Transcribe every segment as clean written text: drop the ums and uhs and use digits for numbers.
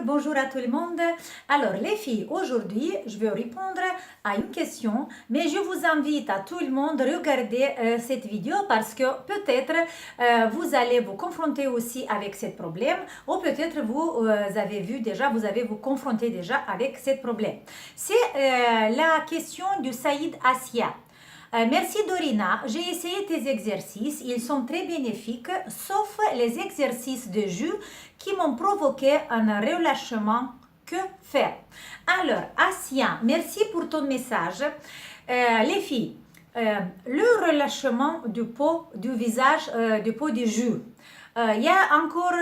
Bonjour à tout le monde. Alors les filles, aujourd'hui je vais répondre à une question, mais je vous invite à tout le monde à regarder cette vidéo parce que peut-être vous allez vous confronter aussi avec ce problème ou peut-être vous avez vu déjà, vous avez vous confronté déjà avec ce problème. C'est la question du Saïd Assia. Merci Dorina, j'ai essayé tes exercices, ils sont très bénéfiques, sauf les exercices de jus qui m'ont provoqué un relâchement. Que faire? Alors, Asia, merci pour ton message. Les filles, le relâchement du peau, du visage, du peau du jus. Il y a encore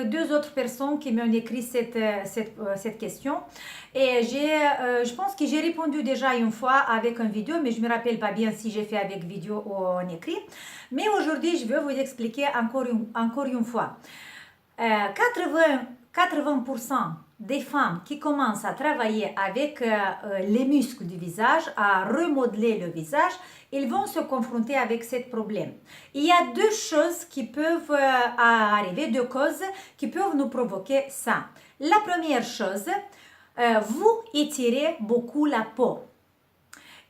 deux autres personnes qui m'ont écrit cette question et je pense que j'ai répondu déjà une fois avec une vidéo, mais je ne me rappelle pas bien si j'ai fait avec vidéo ou en écrit. Mais aujourd'hui, je vais vous expliquer encore une fois. 80% des femmes qui commencent à travailler avec les muscles du visage, à remodeler le visage, ils vont se confronter avec ce problème. Il y a deux choses qui peuvent arriver, deux causes qui peuvent nous provoquer ça. La première chose, vous étirez beaucoup la peau.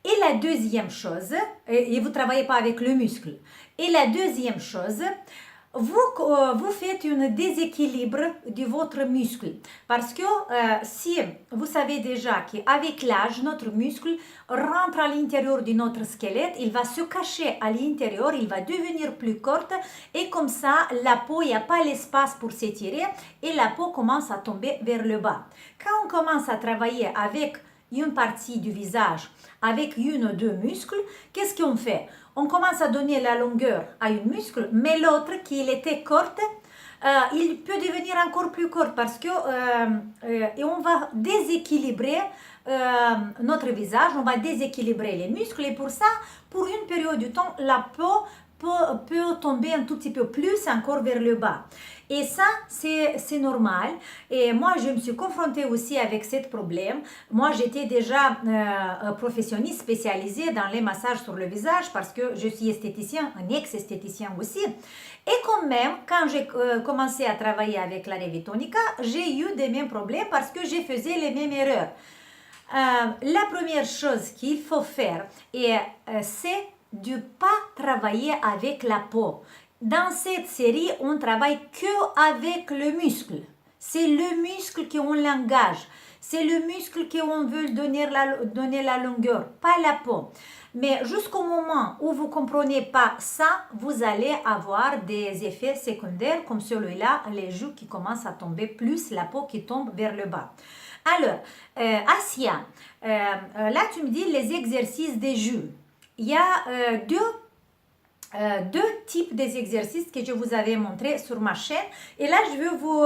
Et la deuxième chose, et vous ne travaillez pas avec le muscle. Et la deuxième chose, vous faites un déséquilibre de votre muscle parce que si vous savez déjà qu'avec l'âge, notre muscle rentre à l'intérieur de notre squelette, il va se cacher à l'intérieur, il va devenir plus courte et comme ça, la peau, il n'y a pas l'espace pour s'étirer et la peau commence à tomber vers le bas. Quand on commence à travailler avec une partie du visage, avec une ou deux muscles, qu'est-ce qu'on fait? On commence à donner la longueur à un muscle, mais l'autre qui était courte, il peut devenir encore plus court parce que et on va déséquilibrer notre visage, on va déséquilibrer les muscles et pour ça, pour une période de temps, la peau peut tomber un tout petit peu plus encore vers le bas. Et ça, c'est normal. Et moi, je me suis confrontée aussi avec ce problème. Moi, j'étais déjà professionniste spécialisée dans les massages sur le visage parce que je suis esthéticien, un ex-esthéticien aussi. Et quand même, quand j'ai commencé à travailler avec la Revitonica, j'ai eu des mêmes problèmes parce que je faisais les mêmes erreurs. La première chose qu'il faut faire, c'est de ne pas travailler avec la peau. Dans cette série, on travaille que avec le muscle. C'est le muscle qu'on l'engage. C'est le muscle qu'on veut donner la longueur, pas la peau. Mais jusqu'au moment où vous ne comprenez pas ça, vous allez avoir des effets secondaires comme celui-là, les joues qui commencent à tomber plus, la peau qui tombe vers le bas. Alors, Asia, là tu me dis les exercices des joues. Il y a deux types d'exercices que je vous avais montré sur ma chaîne. Et là, je vais vous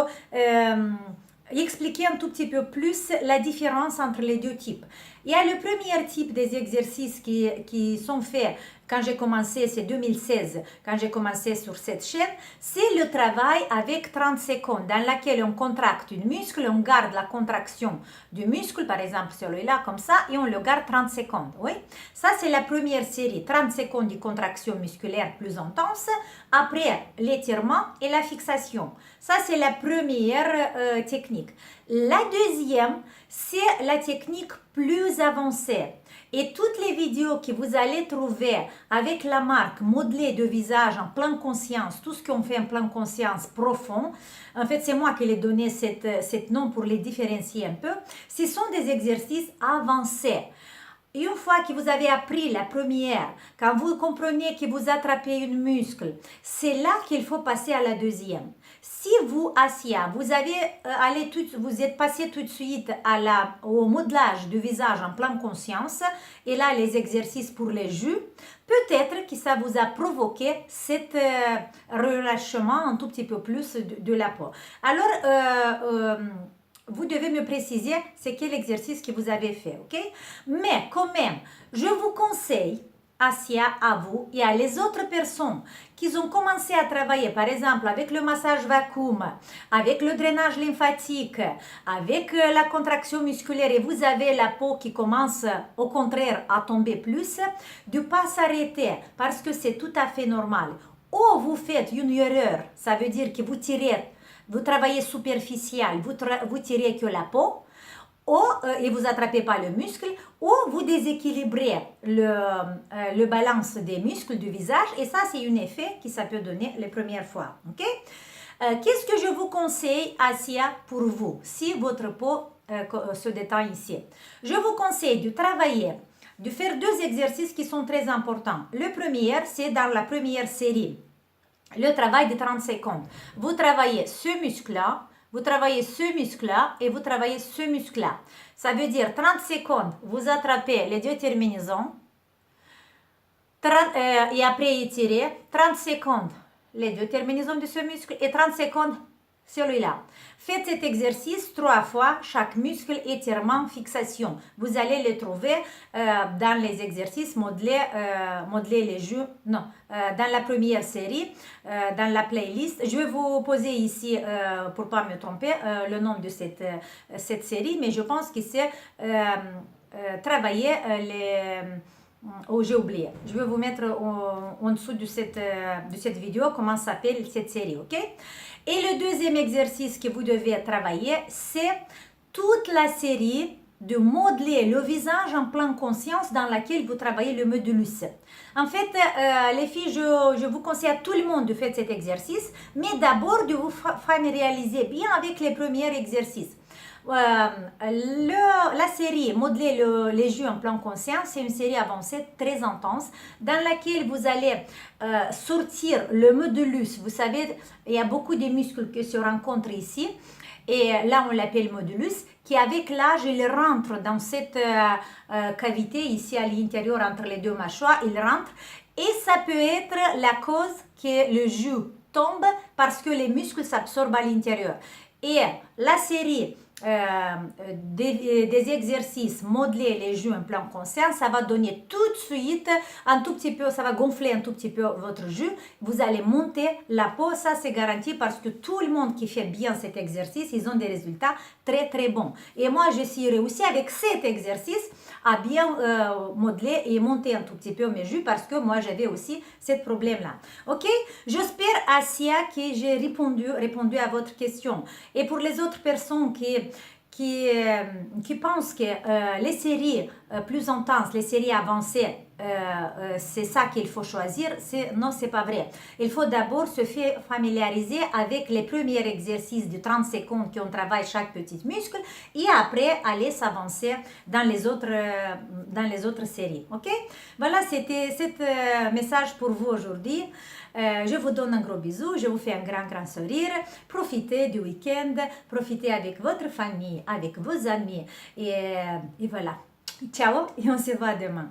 expliquer un tout petit peu plus la différence entre les deux types. Il y a le premier type des exercices qui sont faits quand j'ai commencé, c'est 2016, quand j'ai commencé sur cette chaîne, c'est le travail avec 30 secondes dans laquelle on contracte une muscle, on garde la contraction du muscle, par exemple celui-là comme ça, et on le garde 30 secondes. Oui? Ça, c'est la première série, 30 secondes de contraction musculaire plus intense, après l'étirement et la fixation. Ça, c'est la première technique. La deuxième, c'est la technique plus avancée. Et toutes les vidéos que vous allez trouver avec la marque modelée de visage en pleine conscience, tout ce qu'on fait en pleine conscience profond, en fait c'est moi qui ai donné cette nom pour les différencier un peu, ce sont des exercices avancés. Une fois que vous avez appris la première, quand vous comprenez que vous attrapez une muscle, c'est là qu'il faut passer à la deuxième. Si vous, Asia, vous êtes passé tout de suite au modelage du visage en pleine conscience, et là les exercices pour les joues, peut-être que ça vous a provoqué cet relâchement un tout petit peu plus de la peau. Alors, vous devez me préciser c'est quel exercice que vous avez fait, ok? Mais quand même, je vous conseille, Asia, à vous et à les autres personnes qui ont commencé à travailler, par exemple, avec le massage vacuum, avec le drainage lymphatique, avec la contraction musculaire et vous avez la peau qui commence au contraire à tomber plus, de ne pas s'arrêter parce que c'est tout à fait normal. Ou vous faites une erreur, ça veut dire que vous tirez vous travaillez superficiel, vous tirez que la peau, ou et vous attrapez pas le muscle, ou vous déséquilibrez le balance des muscles du visage, et ça c'est un effet qui ça peut donner les premières fois. Ok? Qu'est-ce que je vous conseille, Asia, pour vous, si votre peau se détend ici? Je vous conseille de travailler, de faire deux exercices qui sont très importants. Le premier, c'est dans la première série, le travail de 30 secondes. Vous travaillez ce muscle-là, vous travaillez ce muscle-là et vous travaillez ce muscle-là. Ça veut dire 30 secondes, vous attrapez les deux terminaisons et après étirez. 30 secondes, les deux terminaisons de ce muscle et 30 secondes, celui-là. Faites cet exercice 3 fois, chaque muscle, étirement, fixation. Vous allez le trouver dans les exercices modeler les jeux. Non, dans la première série, dans la playlist. Je vais vous poser ici, pour ne pas me tromper, le nom de cette série, mais je pense que c'est travailler les... Oh, j'ai oublié. Je vais vous mettre en dessous de cette vidéo comment s'appelle cette série, ok? Et le deuxième exercice que vous devez travailler, c'est toute la série de modeler le visage en pleine conscience dans laquelle vous travaillez le modulus. En fait, les filles, je vous conseille à tout le monde de faire cet exercice, mais d'abord de vous familiariser bien avec les premiers exercices. La série Modeler les jeux en pleine conscience, c'est une série avancée très intense dans laquelle vous allez sortir le modulus. Vous savez, il y a beaucoup de muscles qui se rencontrent ici et là on l'appelle modulus, qui avec l'âge il rentre dans cette cavité ici à l'intérieur entre les deux mâchoires, il rentre et ça peut être la cause que le jus tombe parce que les muscles s'absorbent à l'intérieur. Et la série des exercices modeler les jus en pleine conscience, ça va donner tout de suite un tout petit peu, ça va gonfler un tout petit peu votre jus, vous allez monter la peau, ça c'est garanti parce que tout le monde qui fait bien cet exercice, ils ont des résultats très très bons. Et moi je suis réussi avec cet exercice à bien modeler et monter un tout petit peu mes jus parce que moi j'avais aussi ce problème là. Ok, j'espère Asia que j'ai répondu à votre question. Et pour les autres personnes qui pensent que les séries plus intenses, les séries avancées, c'est ça qu'il faut choisir. Non, c'est pas vrai. Il faut d'abord se familiariser avec les premiers exercices de 30 secondes qu'on travaille chaque petit muscle et après aller s'avancer dans les autres séries. Ok? Voilà, c'était ce message pour vous aujourd'hui. Je vous donne un gros bisou, je vous fais un grand sourire. Profitez du week-end, profitez avec votre famille, avec vos amis. Et voilà. Ciao et on se voit demain.